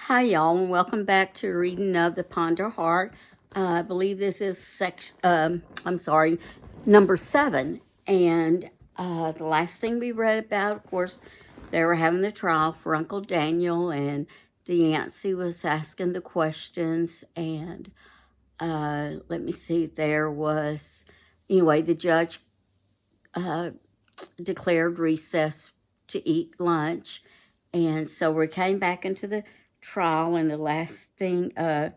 Hi, y'all, and welcome back to reading of the Ponder Heart. I believe this is number 7. And the last thing we read about, of course, they were having the trial for Uncle Daniel, and Yancey was asking the questions. And let me see, the judge declared recess to eat lunch. And so we came back into the trial, and the last thing I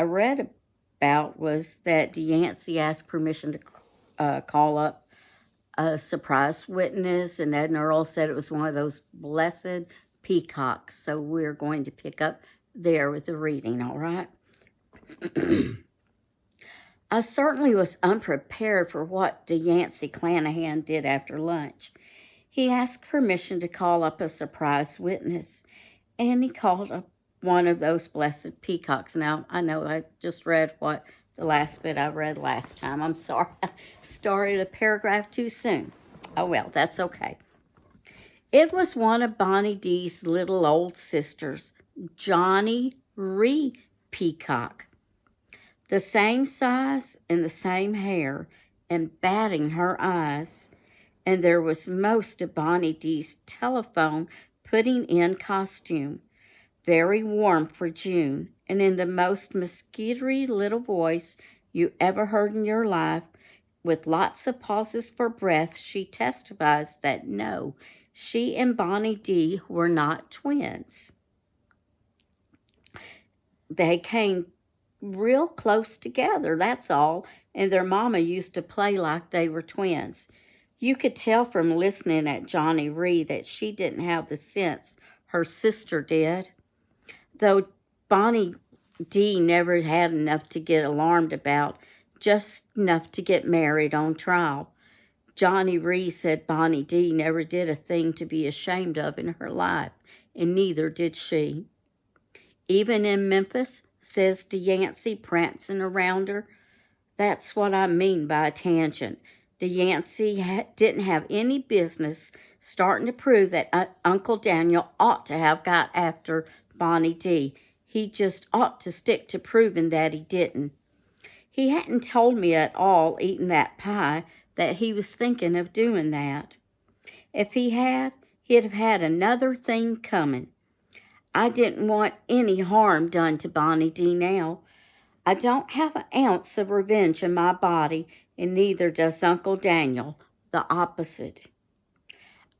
read about was that Yancey asked permission to call up a surprise witness, and Ed and Earl said it was one of those blessed peacocks. So we're going to pick up there with the reading, all right? I certainly was unprepared for what Yancey Clanahan did after lunch. He asked permission to call up a surprise witness, and he called up one of those blessed peacocks. Now, I know I just read what the last bit I read last time. I'm sorry, I started a paragraph too soon. Oh, well, that's okay. It was one of Bonnie D's little old sisters, Johnny Ree Peacock. The same size and the same hair, and batting her eyes. And there was most of Bonnie D's telephone putting in costume, very warm for June, and in the most mosquitoy little voice you ever heard in your life, with lots of pauses for breath, she testifies that no, she and Bonnie D were not twins. They came real close together, that's all, and their mama used to play like they were twins. You could tell from listening at Johnny Ree that she didn't have the sense her sister did. Though Bonnie D never had enough to get alarmed about, just enough to get married on trial. Johnny Ree said Bonnie D never did a thing to be ashamed of in her life, and neither did she. Even in Memphis, says Yancey, prancing around her. That's what I mean by a tangent. Yancey didn't have any business starting to prove that Uncle Daniel ought to have got after Bonnie D. He just ought to stick to proving that he didn't. He hadn't told me at all, eating that pie, that he was thinking of doing that. If he had, he'd have had another thing coming. I didn't want any harm done to Bonnie D now. I don't have an ounce of revenge in my body, and neither does Uncle Daniel, the opposite.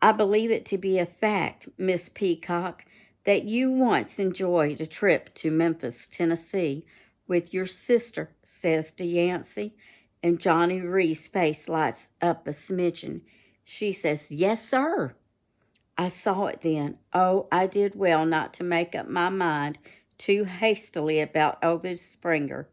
I believe it to be a fact, Miss Peacock, that you once enjoyed a trip to Memphis, Tennessee, with your sister, says Yancey, and Johnny Ree's face lights up a smidgen. She says, yes, sir. I saw it then. Oh, I did well not to make up my mind too hastily about Obed Springer.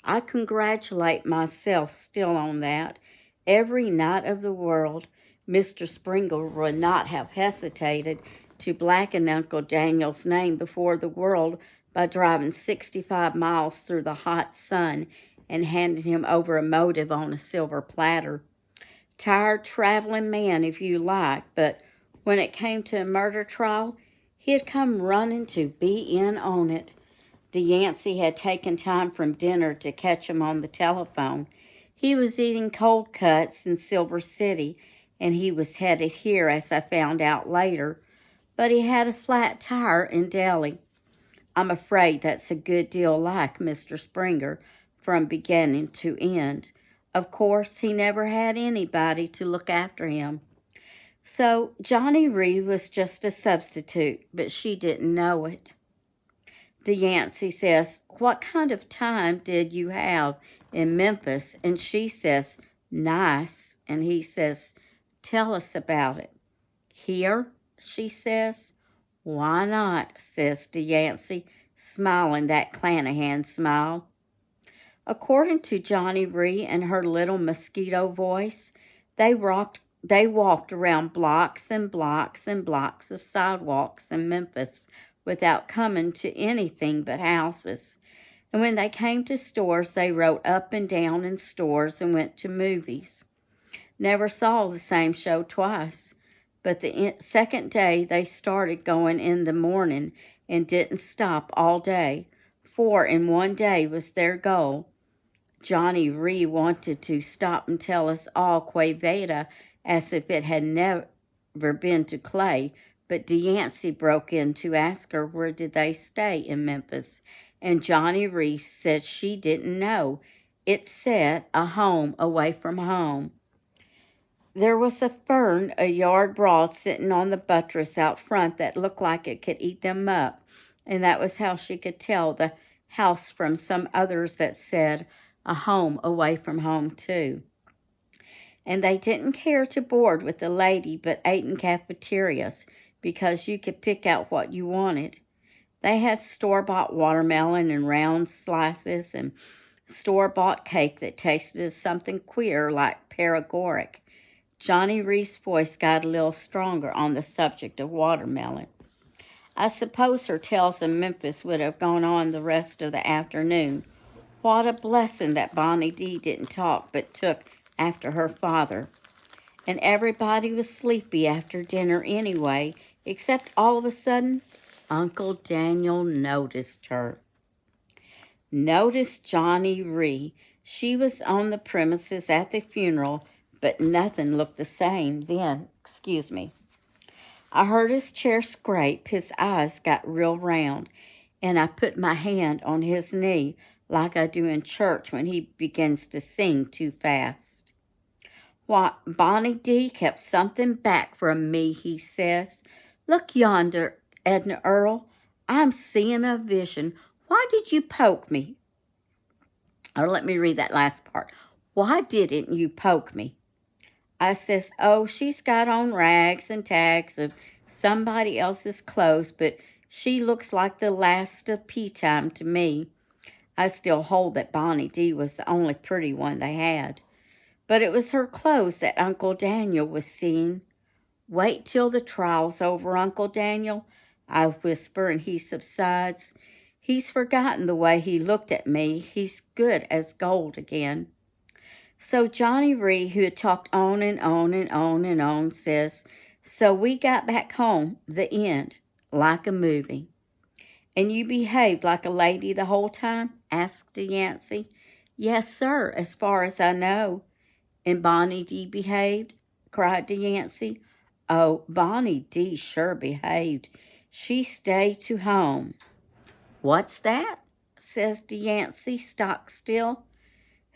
I congratulate myself still on that. Every night of the world, Mr. Springer would not have hesitated to blacken Uncle Daniel's name before the world by driving 65 miles through the hot sun and handing him over a motive on a silver platter. Tired traveling man, if you like, but when it came to a murder trial, he had come running to be in on it. Yancey had taken time from dinner to catch him on the telephone. He was eating cold cuts in Silver City, and he was headed here, as I found out later, but he had a flat tire in Delhi. I'm afraid that's a good deal like Mr. Springer from beginning to end. Of course, he never had anybody to look after him. So Johnny Ree was just a substitute, but she didn't know it. Yancey says, what kind of time did you have in Memphis? And she says, nice. And he says, tell us about it. Here, she says. Why not, says Yancey, smiling that Clanahan smile. According to Johnny Ree and her little mosquito voice, they walked around blocks and blocks and blocks of sidewalks in Memphis without coming to anything but houses. And when they came to stores, they rode up and down in stores and went to movies. Never saw the same show twice, but the second day they started going in the morning and didn't stop all day. 4 in one day was their goal. Johnny Ree wanted to stop and tell us all Que Veda as if it had never been to Clay, but Yancey broke in to ask her where did they stay in Memphis, and Johnny Ree said she didn't know. It said a home away from home. There was a fern a yard broad sitting on the buttress out front that looked like it could eat them up, and that was how she could tell the house from some others that said a home away from home too. And they didn't care to board with the lady but ate in cafeterias because you could pick out what you wanted. They had store-bought watermelon and round slices and store-bought cake that tasted of something queer like paregoric. Johnny Ree's voice got a little stronger on the subject of watermelon. I suppose her tales in Memphis would have gone on the rest of the afternoon. What a blessing that Bonnie D didn't talk but took after her father. And everybody was sleepy after dinner anyway, except all of a sudden, Uncle Daniel noticed her. Noticed Johnny Ree. She was on the premises at the funeral, but nothing looked the same then. I heard his chair scrape. His eyes got real round, and I put my hand on his knee like I do in church when he begins to sing too fast. Why, Bonnie D kept something back from me, he says. Look yonder, Edna Earl. I'm seeing a vision. Why did you poke me? Or let me read that last part. Why didn't you poke me? I says, oh, she's got on rags and tags of somebody else's clothes, but she looks like the last of pea time to me. I still hold that Bonnie D was the only pretty one they had. But it was her clothes that Uncle Daniel was seeing. Wait till the trial's over, Uncle Daniel, I whisper, and he subsides. He's forgotten the way he looked at me. He's good as gold again. So Johnny Ree, who had talked on and on and on and on, says, so we got back home, the end, like a movie. And you behaved like a lady the whole time? Asked Yancey. Yes, sir, as far as I know. And Bonnie D behaved? Cried Yancey. Oh, Bonnie D sure behaved. She stayed to home. What's that? Says Yancey, stock still.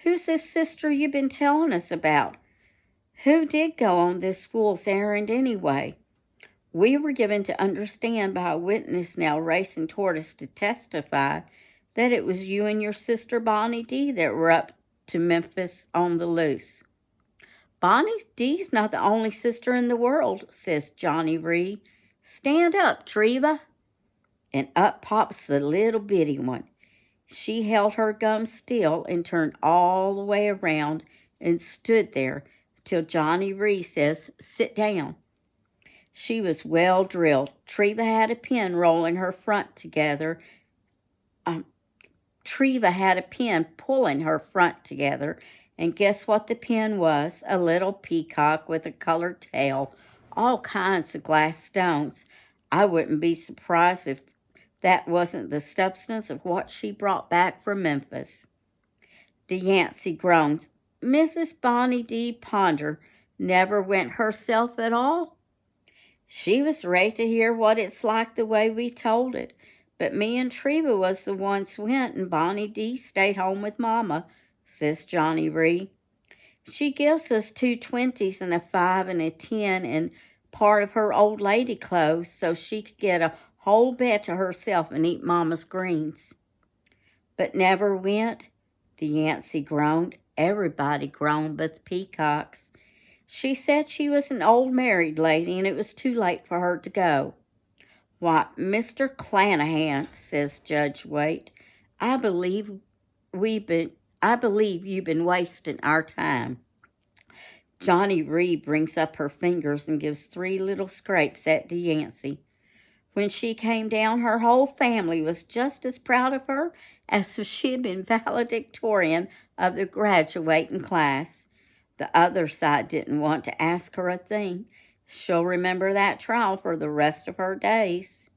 Who's this sister you been telling us about? Who did go on this fool's errand anyway? We were given to understand by a witness now racing toward us to testify that it was you and your sister Bonnie D that were up to Memphis on the loose. Bonnie D's not the only sister in the world, says Johnny Ree. Stand up, Treva. And up pops the little bitty one. She held her gum still and turned all the way around and stood there till Johnny Ree says, sit down. She was well drilled. Treva had a pin rolling her front together. Treva had a pin pulling her front together, and guess what the pin was? A little peacock with a colored tail, all kinds of glass stones. I wouldn't be surprised if that wasn't the substance of what she brought back from Memphis. Yancey groans. Mrs. Bonnie D. Ponder never went herself at all? She was ready to hear what it's like the way we told it, but me and Treva was the ones went, and Bonnie D. stayed home with Mama, says Johnny Ree. She gives us 2 20s and a 5 and a 10 and part of her old lady clothes so she could get a whole bed to herself and eat Mama's greens. But never went? Yancey groaned. Everybody groaned but the peacocks. She said she was an old married lady and it was too late for her to go. Why, Mr. Clanahan, says Judge Waite, I believe you've been wasting our time. Johnny Ree brings up her fingers and gives 3 little scrapes at Yancey. When she came down, her whole family was just as proud of her as if she had been valedictorian of the graduating class. The other side didn't want to ask her a thing. She'll remember that trial for the rest of her days.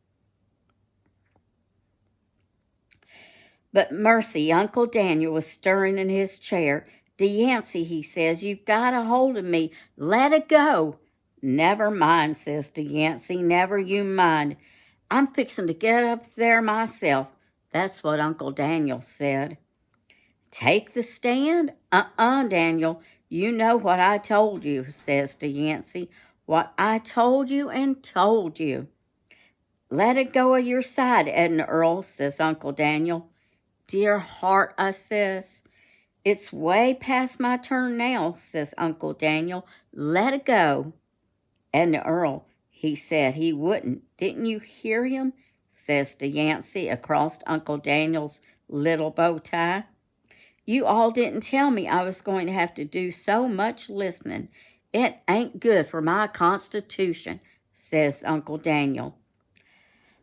But mercy, Uncle Daniel was stirring in his chair. "DeYancey," he says, "you've got a hold of me. Let it go." "Never mind," says DeYancey, "never you mind. I'm fixing to get up there myself." That's what Uncle Daniel said. "Take the stand? Daniel. You know what I told you," says DeYancey. "What I told you and told you." "Let it go of your side, Edna Earl," says Uncle Daniel. "Dear heart," I says. "It's way past my turn now," says Uncle Daniel. "Let it go." "Edna Earl, he said he wouldn't. Didn't you hear him?" says DeYancey across Uncle Daniel's little bow tie. "You all didn't tell me I was going to have to do so much listening. It ain't good for my constitution," says Uncle Daniel.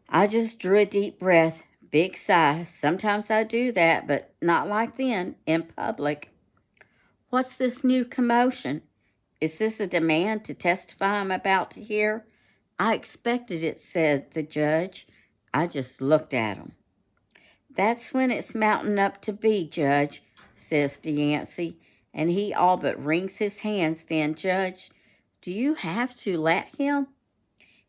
I just drew a deep breath, big sigh. Sometimes I do that, but not like then, in public. "What's this new commotion? Is this a demand to testify I'm about to hear?" "I expected it," said the judge. I just looked at him. "That's when it's mounting up to be, Judge," says DeYancey, and he all but wrings his hands. "Then, Judge, do you have to let him?"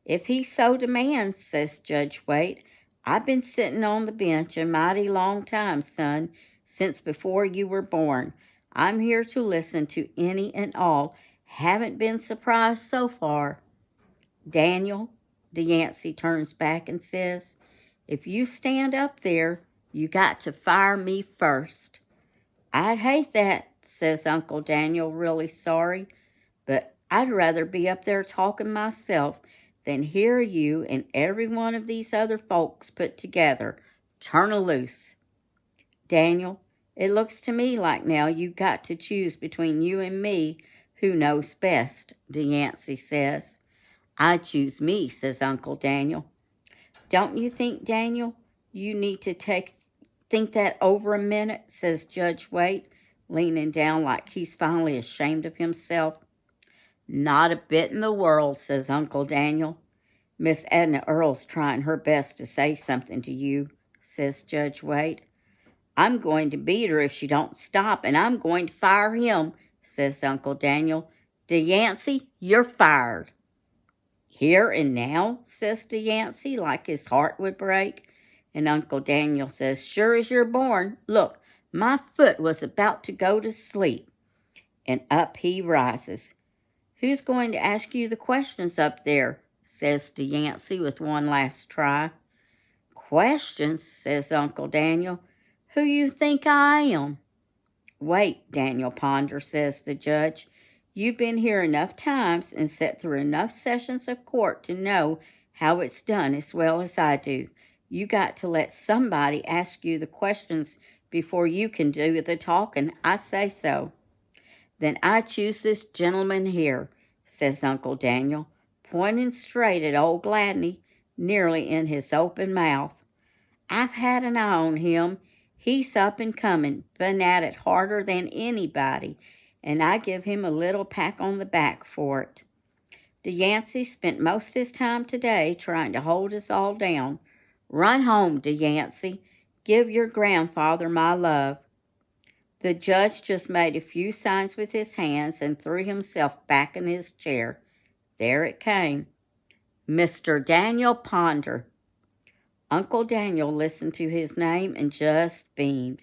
"If he so demands," says Judge Waite. "I've been sitting on the bench a mighty long time, son, since before you were born. I'm here to listen to any and all. Haven't been surprised so far." "Daniel," DeYancey turns back and says, "if you stand up there, you got to fire me first." "I'd hate that," says Uncle Daniel, really sorry, "but I'd rather be up there talking myself than hear you and every one of these other folks put together. Turn a loose." "Daniel, it looks to me like now you got to choose between you and me who knows best," DeYancey says. "I choose me," says Uncle Daniel. "Don't you think, Daniel, you need to think that over a minute?" says Judge Waite, leaning down like he's finally ashamed of himself. "Not a bit in the world," says Uncle Daniel. "Miss Edna Earl's trying her best to say something to you," says Judge Waite. "I'm going to beat her if she don't stop, and I'm going to fire him," says Uncle Daniel. "DeYancey, you're fired." "Here and now?" says DeYancey, like his heart would break. And Uncle Daniel says, "Sure as you're born. Look, my foot was about to go to sleep." And up he rises. "Who's going to ask you the questions up there?" says DeYancey with one last try. "Questions?" says Uncle Daniel. "Who you think I am?" "Wait, Daniel Ponder," says the judge. "You've been here enough times and sat through enough sessions of court to know how it's done as well as I do. You got to let somebody ask you the questions before you can do the talking. I say so." "Then I choose this gentleman here," says Uncle Daniel, pointing straight at old Gladney, nearly in his open mouth. "I've had an eye on him. He's up and coming, been at it harder than anybody, and I give him a little pat on the back for it. DeYancey spent most his time today trying to hold us all down. Run home, DeYancey. Give your grandfather my love." The judge just made a few signs with his hands and threw himself back in his chair. There it came. "Mr. Daniel Ponder." Uncle Daniel listened to his name and just beamed.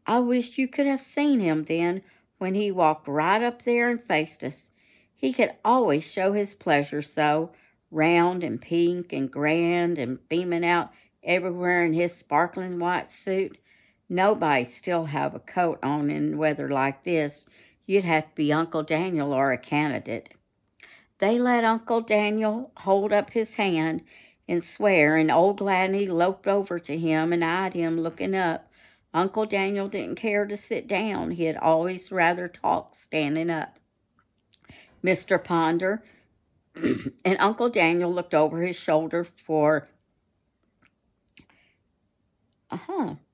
I wished you could have seen him then when he walked right up there and faced us. He could always show his pleasure so, round and pink and grand and beaming out everywhere in his sparkling white suit. Nobody'd still have a coat on in weather like this. You'd have to be Uncle Daniel or a candidate. They let Uncle Daniel hold up his hand and swear, and old Gladney loped over to him and eyed him looking up. Uncle Daniel didn't care to sit down. He had always rather talked standing up. "Mr. Ponder," and Uncle Daniel looked over his shoulder for,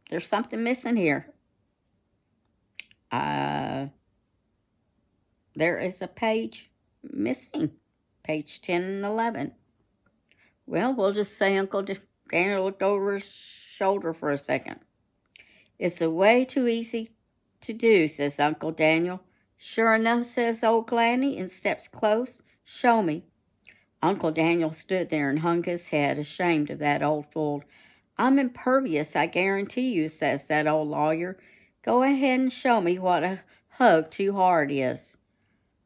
there's something missing here. There is a page missing, page 10 and 11. Well, we'll just say Uncle Daniel looked over his shoulder for a second. It's a way too easy to do, says Uncle Daniel. Sure enough, says old Gladney, and steps close. Show me. Uncle Daniel stood there and hung his head, ashamed of that old fool. I'm impervious, I guarantee you, says that old lawyer. Go ahead and show me what a hug too hard is.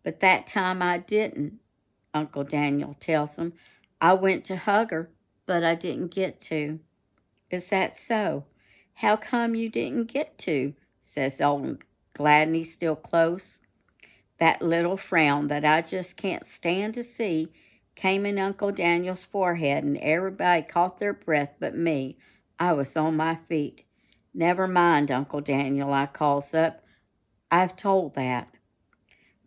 But that time I didn't, Uncle Daniel tells him. I went to hug her, but I didn't get to. Is that so? How come you didn't get to? Says old Gladney, still close. That little frown that I just can't stand to see came in Uncle Daniel's forehead, and everybody caught their breath but me. I was on my feet. Never mind, Uncle Daniel, I calls up. I've told that.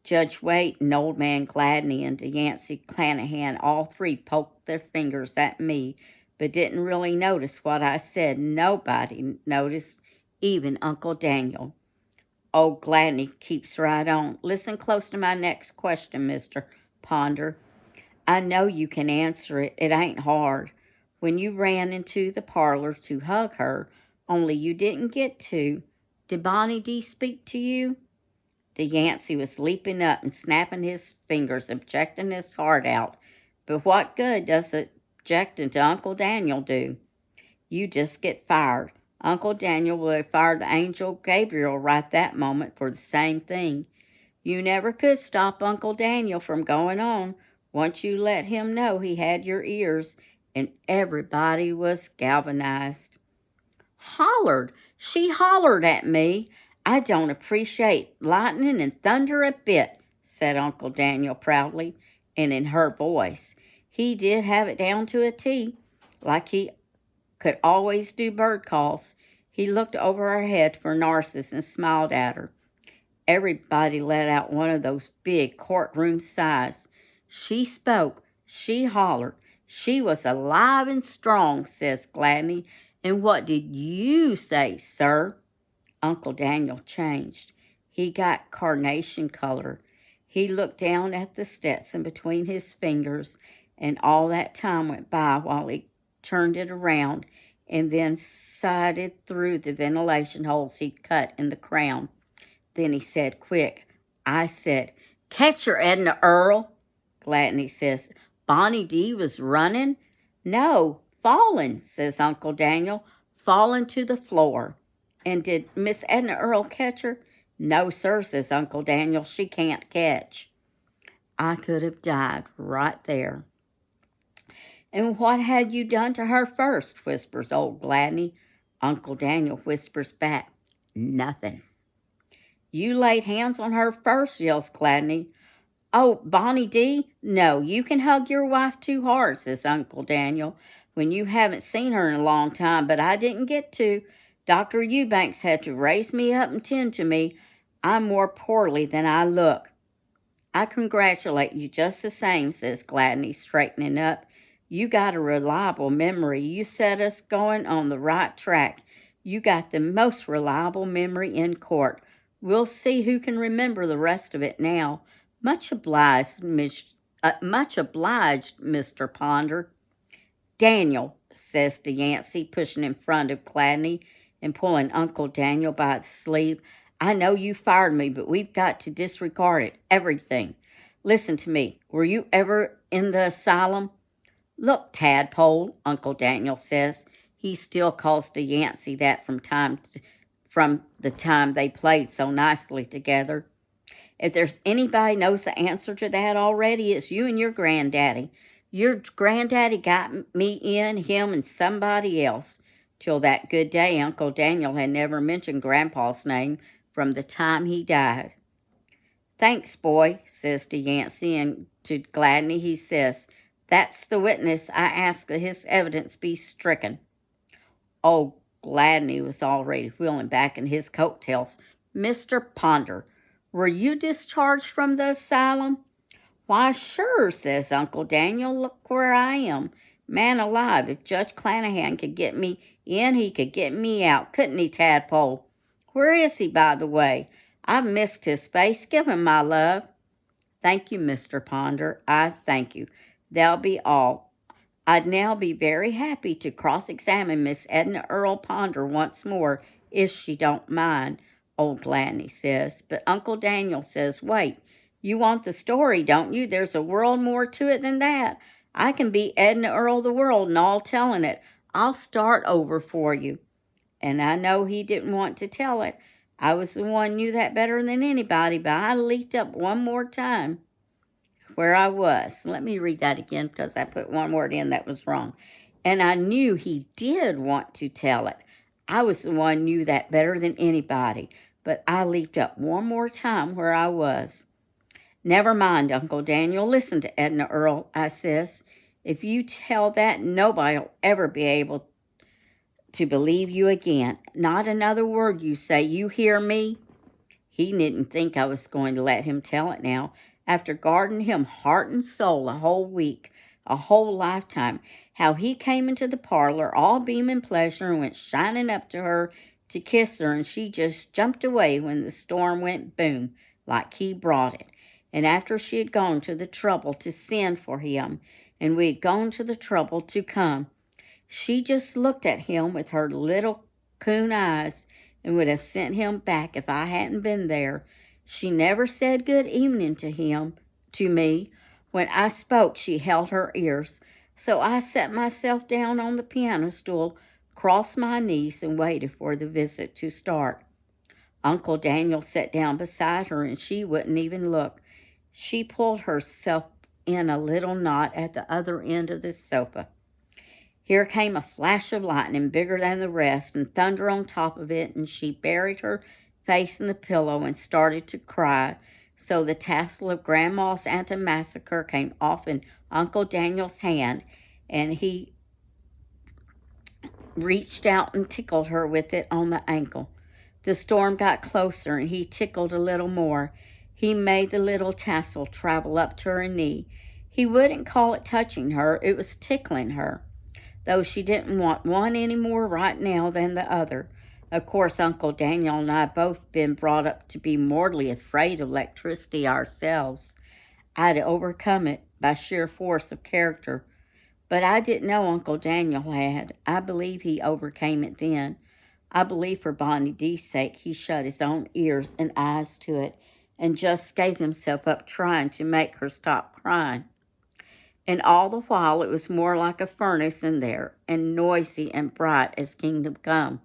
Judge Waite and Old Man Gladney and Yancey Clanahan all three poked their fingers at me, but didn't really notice what I said. Nobody noticed, even Uncle Daniel. Old Gladney keeps right on. Listen close to my next question, Mr. Ponder. I know you can answer it. It ain't hard. When you ran into the parlor to hug her, only you didn't get to, did Bonnie D speak to you? The Yancey was leaping up and snapping his fingers, objecting his heart out. But what good does objecting to Uncle Daniel do? You just get fired. Uncle Daniel would have fired the angel Gabriel right that moment for the same thing. You never could stop Uncle Daniel from going on. Once you let him know he had your ears, and everybody was galvanized. Hollered. She hollered at me. I don't appreciate lightning and thunder a bit, said Uncle Daniel proudly, and in her voice. He did have it down to a T, like he could always do bird calls. He looked over her head for Narcissus and smiled at her. Everybody let out one of those big courtroom sighs. She spoke. She hollered. She was alive and strong, says Gladney. And what did you say, sir? Uncle Daniel changed. He got carnation color. He looked down at the Stetson between his fingers, and all that time went by while he turned it around and then sighted through the ventilation holes he'd cut in the crown. Then he said, quick. I said, catch her, Edna Earl. Gladney says, Bonnie D was running? No, falling, says Uncle Daniel, falling to the floor. And did Miss Edna Earl catch her? No, sir, says Uncle Daniel, she can't catch. I could have died right there. And what had you done to her first, whispers old Gladney. Uncle Daniel whispers back, nothing. You laid hands on her first, yells Gladney. Oh, Bonnie D? No, you can hug your wife too hard, says Uncle Daniel, when you haven't seen her in a long time, but I didn't get to. Dr. Eubanks had to raise me up and tend to me. I'm more poorly than I look. I congratulate you just the same, says Gladney, straightening up. You got a reliable memory. You set us going on the right track. You got the most reliable memory in court. We'll see who can remember the rest of it now. Much obliged, Mr. Ponder. Daniel, says de Yancey, pushing in front of Gladney and pulling Uncle Daniel by the sleeve. I know you fired me, but we've got to disregard it, everything. Listen to me. Were you ever in the asylum? Look, tadpole, Uncle Daniel says. He still calls de Yancey that from the time they played so nicely together. If there's anybody knows the answer to that already, it's you and your granddaddy. Your granddaddy got me in, him, and somebody else. Till that good day, Uncle Daniel had never mentioned Grandpa's name from the time he died. Thanks, boy, says de Yancey, and to Gladney he says, that's the witness. I ask that his evidence be stricken. Old Gladney was already wheeling back in his coattails. Mr. Ponder, were you discharged from the asylum? Why, sure, says Uncle Daniel. Look where I am. Man alive, if Judge Clanahan could get me in, he could get me out, couldn't he, tadpole? Where is he, by the way? I've missed his face. Give him my love. Thank you, Mr. Ponder. I thank you. That'll be all. I'd now be very happy to cross-examine Miss Edna Earl Ponder once more, if she don't mind, old Gladney says. But Uncle Daniel says, wait, you want the story, don't you? There's a world more to it than that. I can be Edna Earl the world and all telling it. I'll start over for you. And I know he didn't want to tell it. I was the one knew that better than anybody, but I leaked up one more time where I was. Let me read that again because I put one word in that was wrong. And I knew he did want to tell it. I was the one knew that better than anybody, but I leaped up one more time where I was. Never mind, Uncle Daniel. Listen to Edna Earl, I says. If you tell that, nobody'll ever be able to believe you again. Not another word you say. You hear me? He didn't think I was going to let him tell it now. After guarding him heart and soul a whole week, a whole lifetime, how he came into the parlor all beaming pleasure and went shining up to her to kiss her, and she just jumped away when the storm went boom, like he brought it. And after she had gone to the trouble to send for him, and we had gone to the trouble to come, she just looked at him with her little coon eyes and would have sent him back if I hadn't been there. She never said good evening to me. When I spoke, she held her ears. So I sat myself down on the piano stool, crossed my knees, and waited for the visit to start. Uncle Daniel sat down beside her, and she wouldn't even look. She pulled herself in a little knot at the other end of the sofa. Here came a flash of lightning bigger than the rest and thunder on top of it, and she buried her face in the pillow and started to cry. So the tassel of Grandma's antimacassar came off in Uncle Daniel's hand, and he reached out and tickled her with it on the ankle. The storm got closer, and he tickled a little more. He made the little tassel travel up to her knee. He wouldn't call it touching her, it was tickling her, though she didn't want one any more right now than the other. Of course, Uncle Daniel and I both been brought up to be mortally afraid of electricity ourselves. I'd overcome it by sheer force of character, but I didn't know Uncle Daniel had. I believe he overcame it then. I believe for Bonnie D's sake he shut his own ears and eyes to it and just gave himself up trying to make her stop crying. And all the while it was more like a furnace in there, and noisy and bright as kingdom come.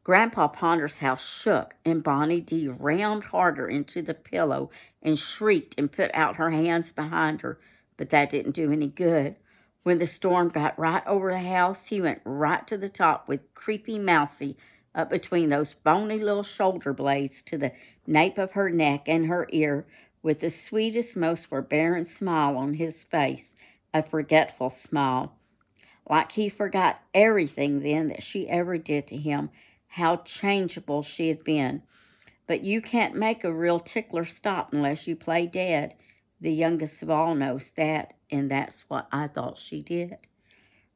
Grandpa Ponder's house shook, and Bonnie D rammed harder into the pillow and shrieked and put out her hands behind her, but that didn't do any good. When the storm got right over the house, he went right to the top with creepy Mousie up between those bony little shoulder blades to the nape of her neck and her ear, with the sweetest, most forbearing smile on his face, a forgetful smile, like he forgot everything then that she ever did to him, how changeable she had been. But you can't make a real tickler stop unless you play dead. The youngest of all knows that, and that's what I thought she did.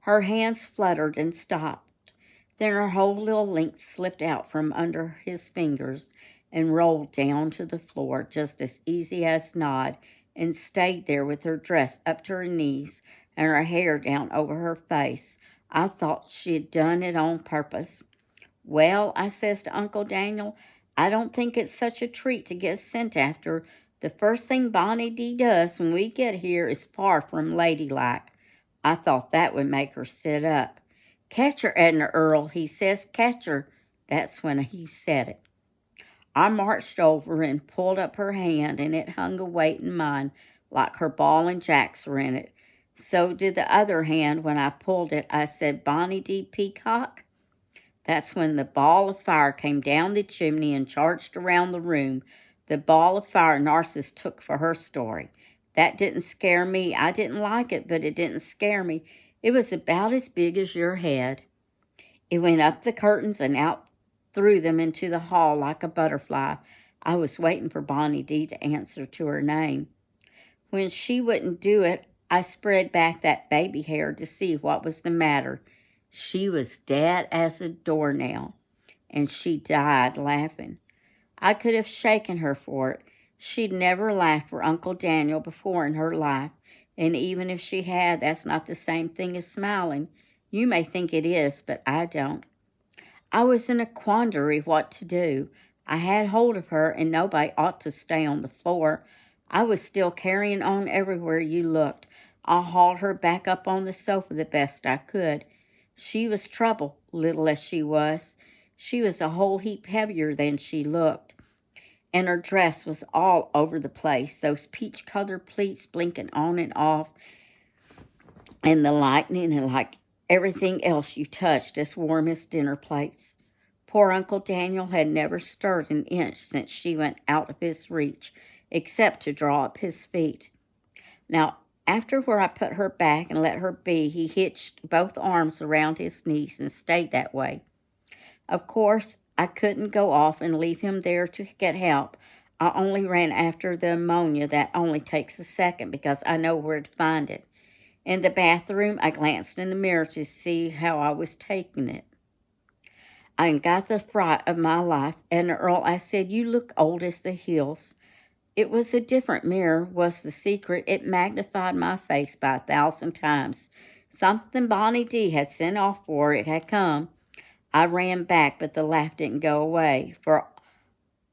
Her hands fluttered and stopped. Then her whole little length slipped out from under his fingers and rolled down to the floor just as easy as Nod, and stayed there with her dress up to her knees and her hair down over her face. I thought she had done it on purpose. Well, I says to Uncle Daniel, I don't think it's such a treat to get sent after. The first thing Bonnie D does when we get here is far from ladylike. I thought that would make her sit up. Catch her, Edna Earl, he says, catch her. That's when he said it. I marched over and pulled up her hand, and it hung a weight in mine like her ball and jacks were in it. So did the other hand. When I pulled it, I said, Bonnie D. Peacock. That's when the ball of fire came down the chimney and charged around the room. The ball of fire Narcissus took for her story. That didn't scare me. I didn't like it, but it didn't scare me. It was about as big as your head. It went up the curtains and out through them into the hall like a butterfly. I was waiting for Bonnie D to answer to her name. When she wouldn't do it, I spread back that baby hair to see what was the matter. She was dead as a doornail, and she died laughing. I could have shaken her for it. She'd never laughed for Uncle Daniel before in her life. And even if she had, that's not the same thing as smiling. You may think it is, but I don't. I was in a quandary what to do. I had hold of her, and nobody ought to stay on the floor. I was still carrying on everywhere you looked. I hauled her back up on the sofa the best I could. She was trouble, little as she was. She was a whole heap heavier than she looked, and her dress was all over the place, those peach-colored pleats blinking on and off, and the lightning, and like everything else you touched, as warm as dinner plates. Poor Uncle Daniel had never stirred an inch since she went out of his reach, except to draw up his feet. Now, after where I put her back and let her be, he hitched both arms around his knees and stayed that way. Of course, I couldn't go off and leave him there to get help. I only ran after the ammonia. That only takes a second because I know where to find it. In the bathroom, I glanced in the mirror to see how I was taking it. I got the fright of my life, and Earl, I said, "You look old as the hills." It was a different mirror, was the secret. It magnified my face by 1,000 times. Something Bonnie D had sent off for it had come. I ran back, but the laugh didn't go away. For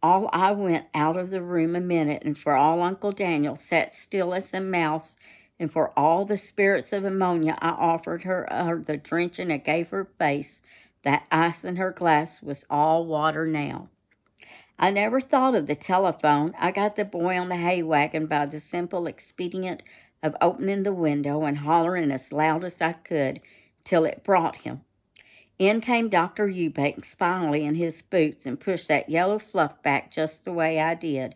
all I went out of the room a minute, and for all Uncle Daniel sat still as a mouse, and for all the spirits of ammonia I offered her the drenching I gave her face, that ice in her glass was all water now. I never thought of the telephone. I got the boy on the hay wagon by the simple expedient of opening the window and hollering as loud as I could till it brought him. In came Dr. Eubanks finally in his boots and pushed that yellow fluff back just the way I did.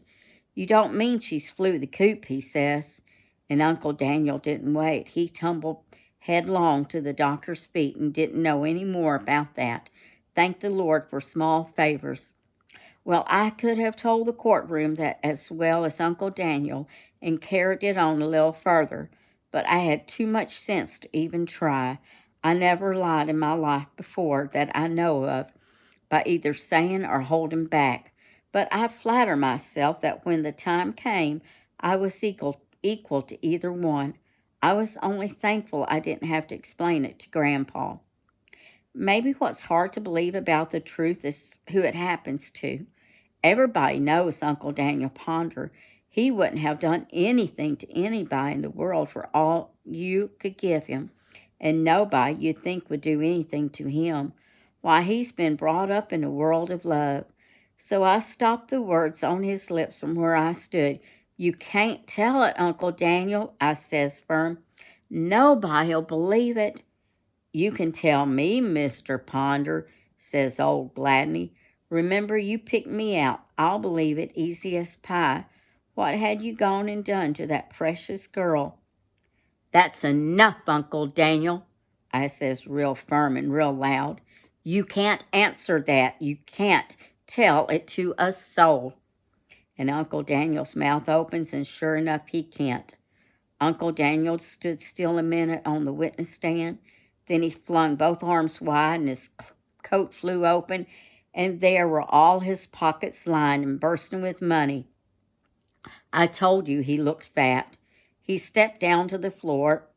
"You don't mean she's flew the coop," he says. And Uncle Daniel didn't wait. He tumbled headlong to the doctor's feet and didn't know any more about that. Thank the Lord for small favors. Well, I could have told the courtroom that as well as Uncle Daniel and carried it on a little further, but I had too much sense to even try. I never lied in my life before that I know of, by either saying or holding back. But I flatter myself that when the time came, I was equal to either one. I was only thankful I didn't have to explain it to Grandpa. Maybe what's hard to believe about the truth is who it happens to. Everybody knows Uncle Daniel Ponder. He wouldn't have done anything to anybody in the world for all you could give him, and nobody you'd think would do anything to him. Why, he's been brought up in a world of love. So I stopped the words on his lips from where I stood. "You can't tell it, Uncle Daniel," I says firm. "Nobody'll believe it." "You can tell me, Mr. Ponder," says old Gladney. "Remember, you picked me out. I'll believe it easy as pie. What had you gone and done to that precious girl?" "That's enough, Uncle Daniel," I says real firm and real loud. "You can't answer that. You can't tell it to a soul." And Uncle Daniel's mouth opens, and sure enough, he can't. Uncle Daniel stood still a minute on the witness stand. Then he flung both arms wide, and his coat flew open, and there were all his pockets lined and bursting with money. I told you he looked fat. He stepped down to the floor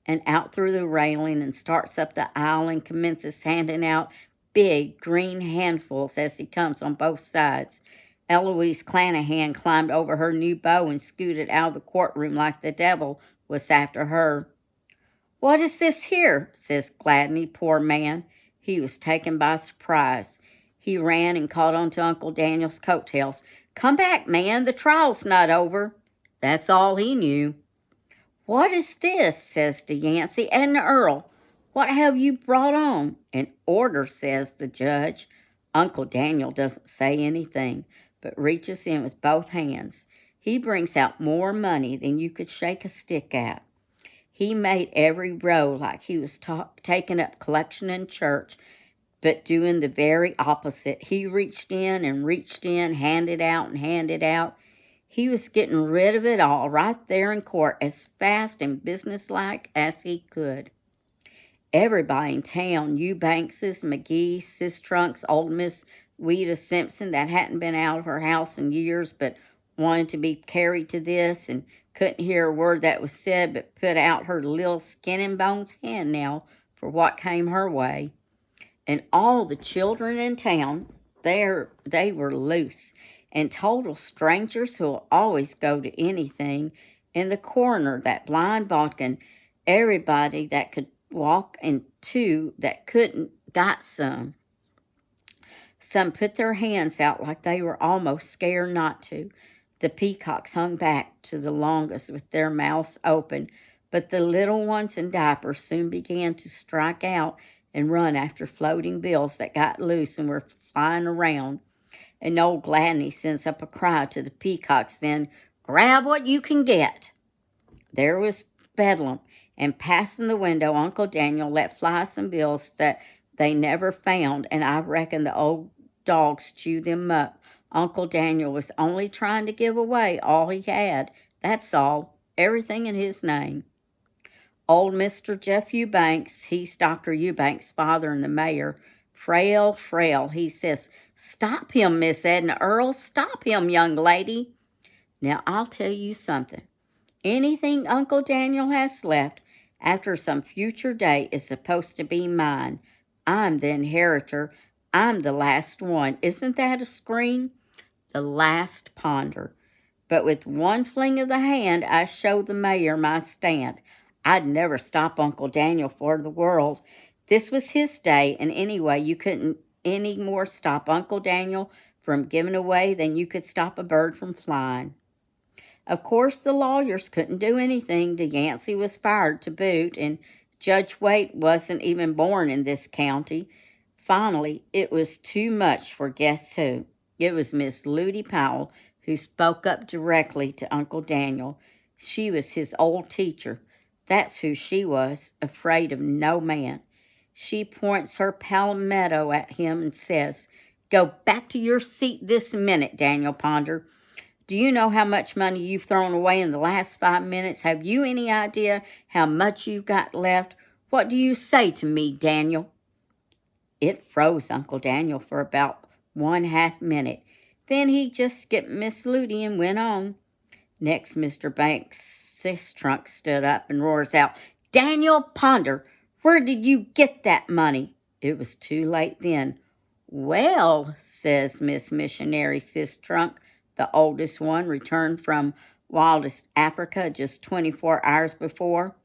and out through the railing and starts up the aisle and commences handing out big green handfuls as he comes on both sides. Eloise Clanahan climbed over her new beau and scooted out of the courtroom like the devil was after her. "What is this here?" says Gladney, poor man. He was taken by surprise. He ran and caught on to Uncle Daniel's coattails. "Come back, man, the trial's not over." That's all he knew. "What is this?" says de Yancey. "And the Earl, what have you brought on?" "An order," says the judge. Uncle Daniel doesn't say anything, but reaches in with both hands. He brings out more money than you could shake a stick at. He made every row like he was taking up collection in church, but doing the very opposite. He reached in, handed out and handed out. He was getting rid of it all right there in court as fast and businesslike as he could. Everybody in town, Eubankses, McGee, Sis Trunks, old Miss Ouida Simpson that hadn't been out of her house in years but wanted to be carried to this, and Couldn't hear a word that was said, but put out her little skin and bones hand now for what came her way. And all the children in town, they were loose and total strangers who'll always go to anything. In the corner, that blind bodkin, everybody that could walk and two that couldn't got some. Some put their hands out like they were almost scared not to. The peacocks hung back to the longest with their mouths open, but the little ones in diapers soon began to strike out and run after floating bills that got loose and were flying around. And old Gladney sends up a cry to the peacocks then, "Grab what you can get." There was bedlam, and passing the window, Uncle Daniel let fly some bills that they never found, and I reckon the old dogs chewed them up. Uncle Daniel was only trying to give away all he had. That's all. Everything in his name. Old Mr. Jeff Eubanks, he's Dr. Eubanks' father and the mayor, frail, frail, he says, "Stop him, Miss Edna Earl. Stop him, young lady." Now, I'll tell you something. Anything Uncle Daniel has left after some future day is supposed to be mine. I'm the inheritor. I'm the last one. Isn't that a scream? The last ponder. But with one fling of the hand, I showed the mayor my stand. I'd never stop Uncle Daniel for the world. This was his day, and anyway, you couldn't any more stop Uncle Daniel from giving away than you could stop a bird from flying. Of course, the lawyers couldn't do anything. Yancey was fired to boot, and Judge Waite wasn't even born in this county. Finally, it was too much for guess who? It was Miss Ludy Powell who spoke up directly to Uncle Daniel. She was his old teacher. That's who she was, afraid of no man. She points her palmetto at him and says, "Go back to your seat this minute, Daniel Ponder. Do you know how much money you've thrown away in the last 5 minutes? Have you any idea how much you've got left? What do you say to me, Daniel?" It froze Uncle Daniel for about 1/2 minute. Then he just skipped Miss Ludy and went on. Next, Mr. Banks' trunk stood up and roars out, "Daniel Ponder, where did you get that money?" It was too late then. "Well," says Miss Missionary Sis Trunk, the oldest one, returned from wildest Africa just 24 hours before.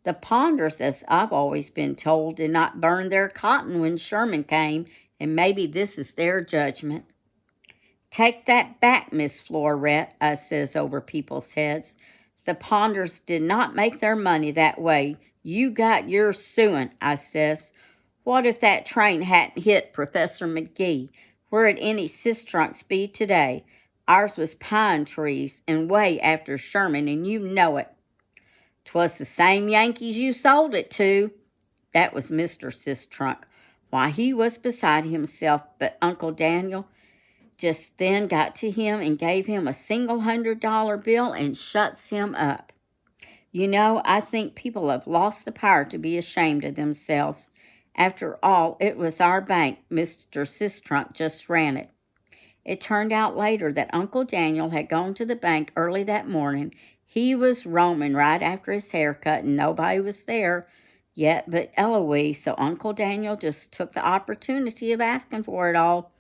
"The Ponders, as I've always been told, did not burn their cotton when Sherman came, and maybe this is their judgment." "Take that back, Miss Florette," I says over people's heads. "The Ponders did not make their money that way. You got yours suing," I says. "What if that train hadn't hit Professor McGee? Where'd any Sistrunks be today? Ours was pine trees and way after Sherman, and you know it." "'Twas the same Yankees you sold it to." That was Mr. Sistrunk. Why, he was beside himself, but Uncle Daniel just then got to him and gave him a single $100 bill and shuts him up. You know, I think people have lost the power to be ashamed of themselves. After all, it was our bank. Mr. Sistrunk just ran it. It turned out later that Uncle Daniel had gone to the bank early that morning. He was roaming right after his haircut, and nobody was there yet but Eloise, so Uncle Daniel just took the opportunity of asking for it all.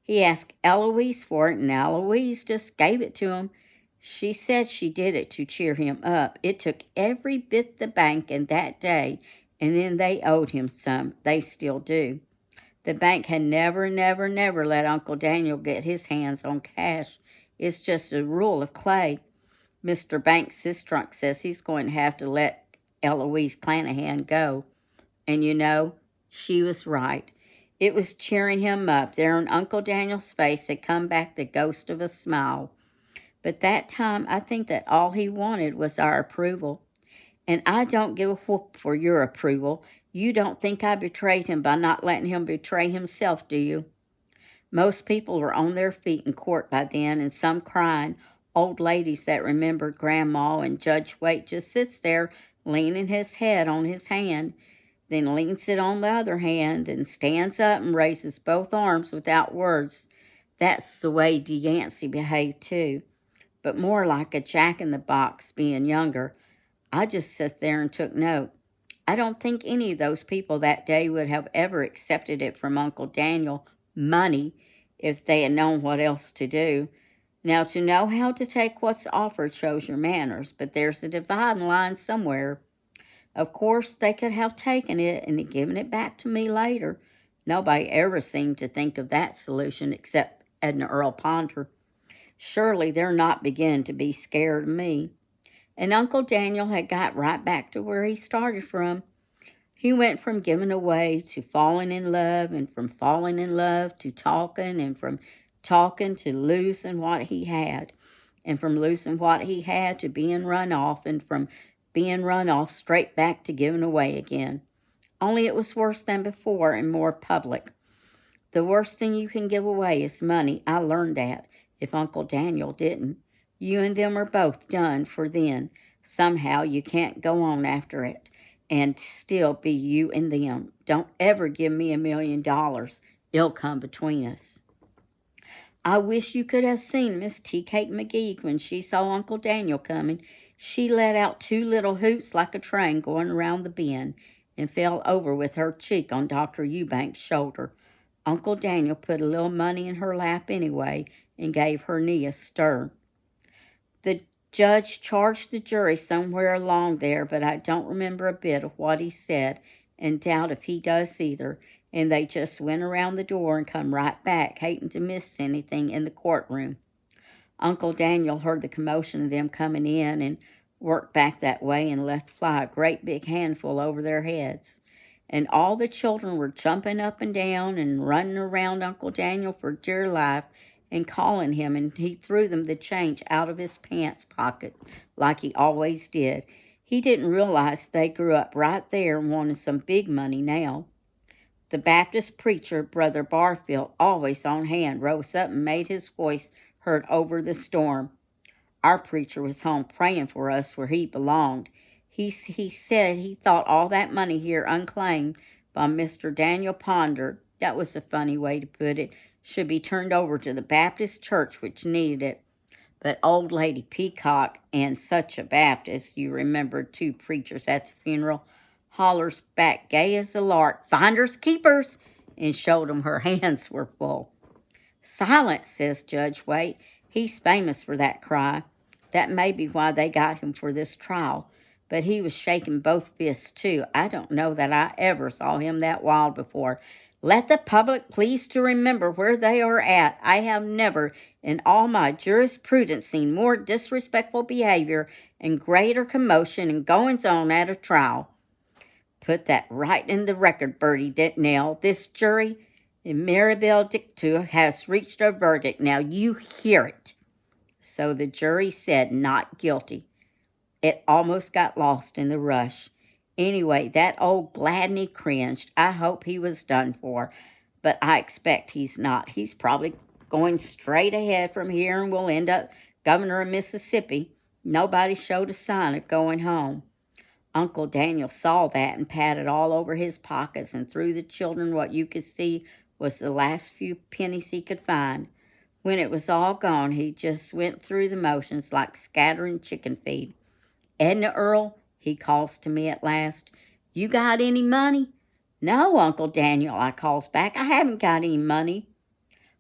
He asked Eloise for it, and Eloise just gave it to him. She said she did it to cheer him up. It took every bit the bank in that day, and then they owed him some. They still do. The bank had never let Uncle Daniel get his hands on cash. It's just a rule of clay. Mr. Banks' Sistrunk says he's going to have to let Eloise Clanahan go. And you know, she was right. It was cheering him up. There in Uncle Daniel's face had come back the ghost of a smile. But that time, I think that all he wanted was our approval. And I don't give a whoop for your approval. You don't think I betrayed him by not letting him betray himself, do you? Most people were on their feet in court by then, and some crying. Old ladies that remembered Grandma, and Judge Waite just sits there leaning his head on his hand, then leans it on the other hand, and stands up and raises both arms without words. That's the way Yancey behaved, too. but more like a jack-in-the-box being younger. I just sat there and took note. I don't think any of those people that day would have ever accepted it from Uncle Daniel, money, if they had known what else to do. Now, to know how to take what's offered shows your manners, but there's a dividing line somewhere. Of course, they could have taken it and given it back to me later. Nobody ever seemed to think of that solution except Edna Earl Ponder. Surely they're not beginning to be scared of me. And Uncle Daniel had got right back to where he started from. He went from giving away to falling in love, and from falling in love to talking, and from talking to losing what he had, and from losing what he had to being run off, and from being run off straight back to giving away again. Only it was worse than before and more public. The worst thing you can give away is money. I learned that, if Uncle Daniel didn't. You and them are both done for then. Somehow you can't go on after it and still be you and them. Don't ever give me $1,000,000. It'll come between us. I wish you could have seen Miss Tea Cake McGee when she saw Uncle Daniel coming. She let out two little hoots like a train going around the bend and fell over with her cheek on Dr. Eubank's shoulder. Uncle Daniel put a little money in her lap anyway and gave her knee a stir. The judge charged the jury somewhere along there, but I don't remember a bit of what he said, and doubt if he does either, and they just went around the door and come right back, hating to miss anything in the courtroom. Uncle Daniel heard the commotion of them coming in and worked back that way and let fly a great big handful over their heads. And all the children were jumping up and down and running around Uncle Daniel for dear life and calling him, and he threw them the change out of his pants pockets like he always did. He didn't realize they grew up right there and wanted some big money now. The Baptist preacher, Brother Barfield, always on hand, rose up and made his voice heard over the storm. Our preacher was home praying for us where he belonged. He said he thought all that money here unclaimed by Mr. Daniel Ponder, that was a funny way to put it, should be turned over to the Baptist church which needed it. But old Lady Peacock, and such a Baptist, you remember two preachers at the funeral, hollers back gay as a lark, "Finders keepers," and showed 'em her hands were full. "Silence," says Judge Waite. "He's famous for that cry. That may be why they got him for this trial. But he was shaking both fists, too. I don't know that I ever saw him that wild before. Let the public please to remember where they are at. I have never in all my jurisprudence seen more disrespectful behavior and greater commotion and goings-on at a trial." Put that right in the record, Bertie Nell. This jury in Maribel Dictu has reached a verdict. Now you hear it. So the jury said not guilty. It almost got lost in the rush. Anyway, that old Gladney cringed. I hope he was done for, but I expect he's not. He's probably going straight ahead from here and will end up governor of Mississippi. Nobody showed a sign of going home. Uncle Daniel saw that and patted all over his pockets and threw the children what you could see was the last few pennies he could find. When it was all gone, he just went through the motions like scattering chicken feed. "Edna Earl," he calls to me at last, "you got any money?" "No, Uncle Daniel," I calls back, "I haven't got any money."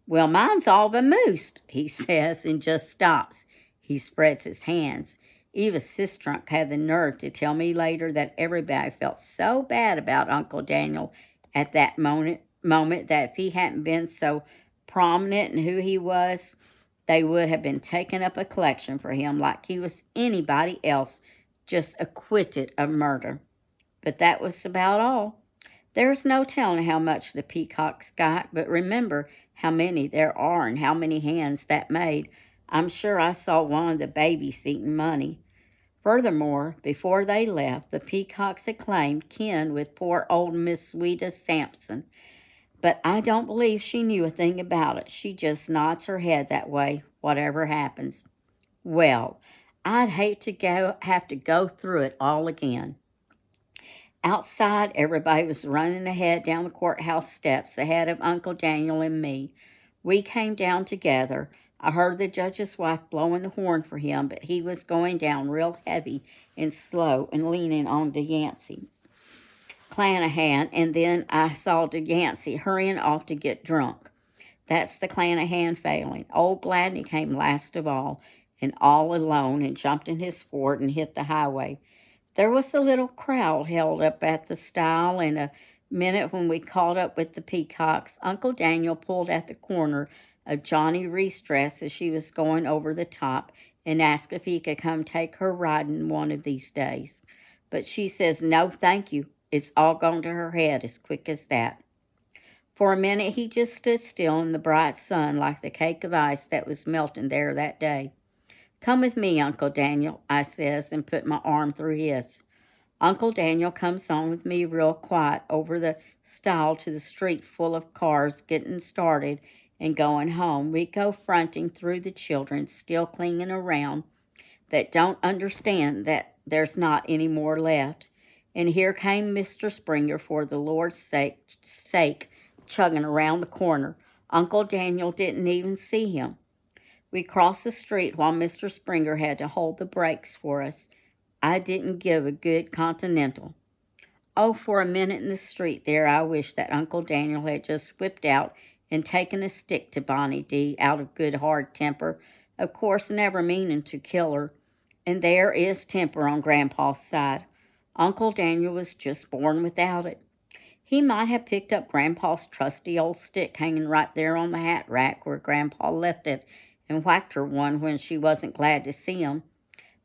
"Well, mine's all vamoosed," he says, and just stops. He spreads his hands. Eva Sistrunk had the nerve to tell me later that everybody felt so bad about Uncle Daniel at that moment that if he hadn't been so prominent in who he was, they would have been taking up a collection for him like he was anybody else, just acquitted of murder. But that was about all. There's no telling how much the Peacocks got, but remember how many there are and how many hands that made. I'm sure I saw one of the babies eating money. Furthermore, before they left, the Peacocks had claimed kin with poor old Miss Ouida Sampson. But I don't believe she knew a thing about it. She just nods her head that way, whatever happens. Well, I'd hate to have to go through it all again. Outside, everybody was running ahead down the courthouse steps, ahead of Uncle Daniel and me. We came down together. I heard the judge's wife blowing the horn for him, but he was going down real heavy and slow and leaning on Yancey Clanahan, and then I saw Yancey hurrying off to get drunk. That's the Clanahan failing. Old Gladney came last of all alone, and jumped in his Ford and hit the highway. There was a little crowd held up at the stile. In a minute, when we caught up with the Peacocks, Uncle Daniel pulled at the corner of Johnny Reese's dress as she was going over the top and asked if he could come take her riding one of these days. But she says, no, thank you. It's all gone to her head as quick as that. For a minute, he just stood still in the bright sun like the cake of ice that was melting there that day. Come with me, Uncle Daniel, I says, and put my arm through his. Uncle Daniel comes on with me real quiet over the stile to the street full of cars getting started and going home. We go fronting through the children still clinging around that don't understand that there's not any more left. And here came Mr. Springer for the Lord's sake chugging around the corner. Uncle Daniel didn't even see him. We crossed the street while Mr. Springer had to hold the brakes for us. I didn't give a good continental. Oh, for a minute in the street there, I wished that Uncle Daniel had just whipped out and taken a stick to Bonnie D. out of good hard temper, of course never meaning to kill her. And there is temper on Grandpa's side. Uncle Daniel was just born without it. He might have picked up Grandpa's trusty old stick hanging right there on the hat rack where Grandpa left it and whacked her one when she wasn't glad to see him.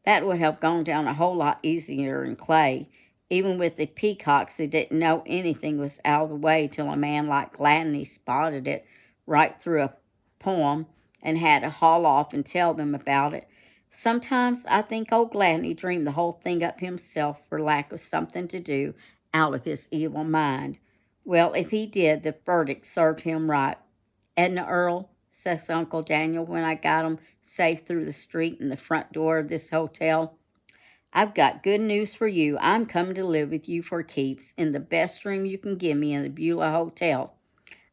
That would have gone down a whole lot easier in Clay, even with the Peacocks who didn't know anything was out of the way till a man like Gladney spotted it right through a poem and had to haul off and tell them about it. Sometimes I think old Gladney dreamed the whole thing up himself for lack of something to do out of his evil mind. Well, if he did, the verdict served him right. Edna Earl, says Uncle Daniel when I got 'em safe through the street and the front door of this hotel, I've got good news for you. I'm coming to live with you for keeps in the best room you can give me in the Beulah Hotel.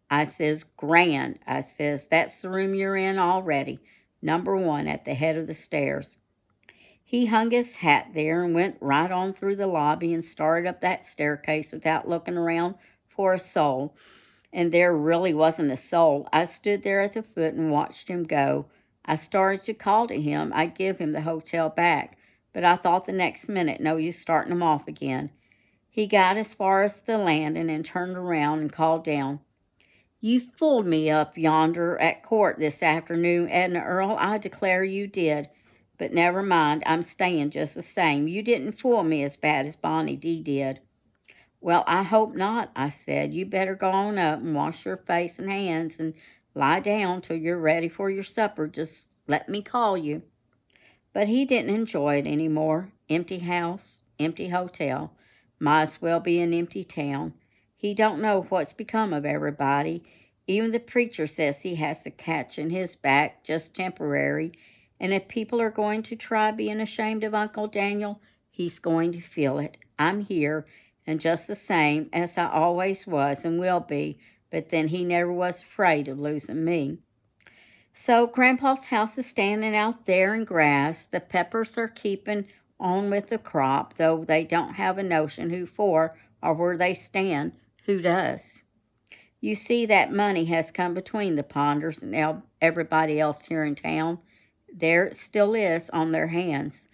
I says, grand. I says, that's the room you're in already. Number 1 at the head of the stairs. He hung his hat there and went right on through the lobby and started up that staircase without looking around for a soul. And there really wasn't a soul. I stood there at the foot and watched him go. I started to call to him. I'd give him the hotel back. But I thought the next minute, no use starting him off again. He got as far as the landing and turned around and called down. You fooled me up yonder at court this afternoon, Edna Earl. I declare you did. But never mind, I'm staying just the same. You didn't fool me as bad as Bonnie D. did. Well, I hope not, I said. You better go on up and wash your face and hands and lie down till you're ready for your supper. Just let me call you. But he didn't enjoy it any more. Empty house, empty hotel. Might as well be an empty town. He don't know what's become of everybody. Even the preacher says he has a catch in his back, just temporary. And if people are going to try being ashamed of Uncle Daniel, he's going to feel it. I'm here, and just the same, as I always was and will be, but then he never was afraid of losing me. So Grandpa's house is standing out there in grass. The Peppers are keeping on with the crop, though they don't have a notion who for or where they stand. Who does? You see, that money has come between the Ponders and everybody else here in town. There it still is on their hands.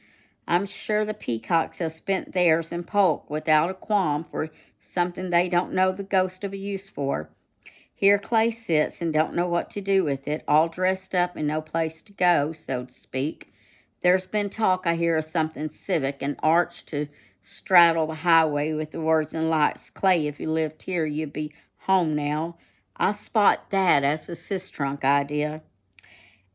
I'm sure the Peacocks have spent theirs in Polk without a qualm for something they don't know the ghost of a use for. Here Clay sits and don't know what to do with it, all dressed up and no place to go, so to speak. There's been talk, I hear, of something civic and arch to straddle the highway with the words and lights. Clay, if you lived here, you'd be home now. I spot that as a cis-trunk idea.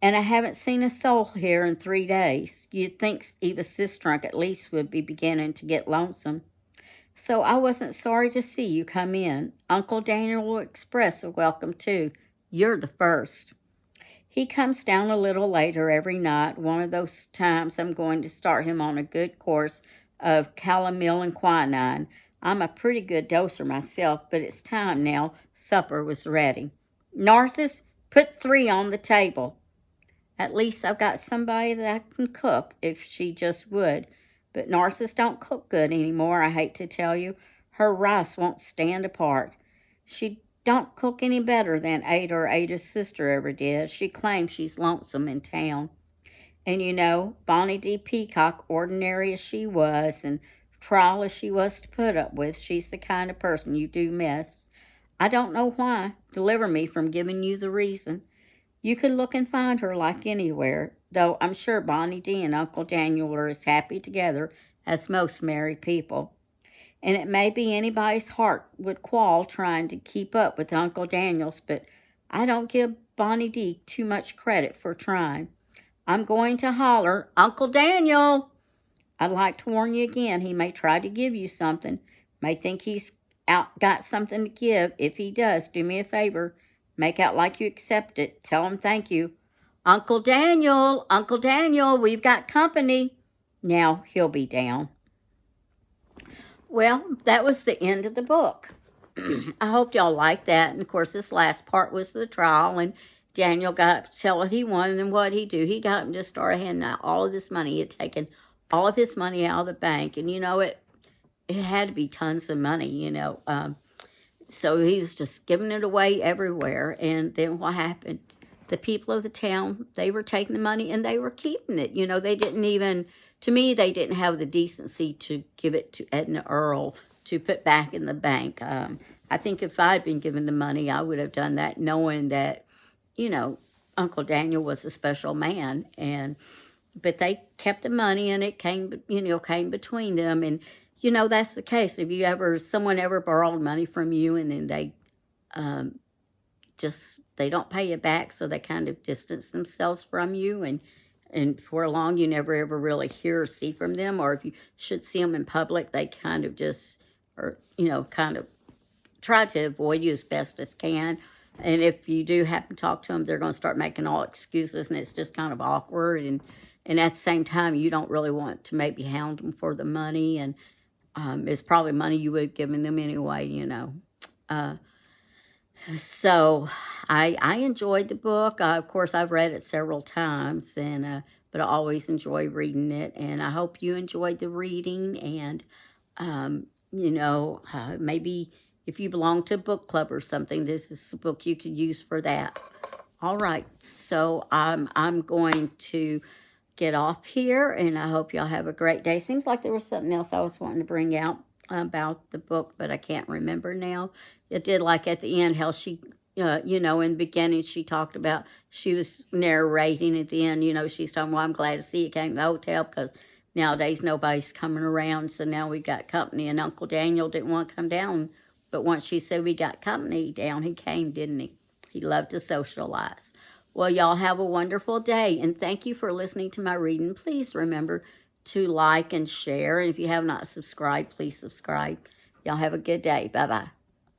And I haven't seen a soul here in 3 days. You'd think even cis-trunk at least would be beginning to get lonesome. So I wasn't sorry to see you come in. Uncle Daniel will express a welcome, too. You're the first. He comes down a little later every night. One of those times I'm going to start him on a good course of calomel and quinine. I'm a pretty good doser myself, but it's time now. Supper was ready. Narcissus, put 3 on the table. At least I've got somebody that I can cook if she just would. But Narcissus don't cook good anymore, I hate to tell you. Her rice won't stand apart. She don't cook any better than Ada or Ada's sister ever did. She claims she's lonesome in town. And you know, Bonnie D. Peacock, ordinary as she was and trial as she was to put up with, she's the kind of person you do miss. I don't know why. Deliver me from giving you the reason. You could look and find her like anywhere, though I'm sure Bonnie D and Uncle Daniel are as happy together as most married people. And it may be anybody's heart would quell trying to keep up with Uncle Daniel's, but I don't give Bonnie D too much credit for trying. I'm going to holler, Uncle Daniel! I'd like to warn you again, he may try to give you something, may think he's got something to give. If he does, do me a favor. Make out like you accept it. Tell him thank you. Uncle Daniel, we've got company. Now he'll be down. Well, that was the end of the book. I hope y'all liked that. And of course, this last part was the trial, and Daniel got up to tell what he wanted, and what he do? He got up and just started handing out all of this money. He had taken all of his money out of the bank, and you know, it had to be tons of money, you know. So he was just giving it away everywhere. And then what happened? The people of the town, they were taking the money and they were keeping it. You know, they didn't even, to me, they didn't have the decency to give it to Edna Earl to put back in the bank. I think if I'd been given the money, I would have done that, knowing that, you know, Uncle Daniel was a special man. But they kept the money, and it came between them. And you know, that's the case. If someone ever borrowed money from you, and then they they don't pay you back, so they kind of distance themselves from you, and for long you never ever really hear or see from them. Or if you should see them in public, they kind of kind of try to avoid you as best as can. And if you do happen to talk to them, they're going to start making all excuses, and it's just kind of awkward. And at the same time, you don't really want to maybe hound them for the money, and it's probably money you would have given them anyway, you know. So I enjoyed the book. Of course, I've read it several times, but I always enjoy reading it, and I hope you enjoyed the reading. And maybe if you belong to a book club or something, this is a book you could use for that. All right, so I'm going to get off here, and I hope y'all have a great day. Seems like there was something else I was wanting to bring out about the book, but I can't remember now. It did, like at the end, how she, in the beginning, she talked about, she was narrating at the end, she's talking, well, I'm glad to see you came to the hotel, because nowadays nobody's coming around, so now we got company. And Uncle Daniel didn't want to come down, but once she said we got company down, he came, didn't he? He loved to socialize. Well, y'all have a wonderful day, and thank you for listening to my reading. Please remember to like and share, and if you have not subscribed, please subscribe. Y'all have a good day. Bye-bye.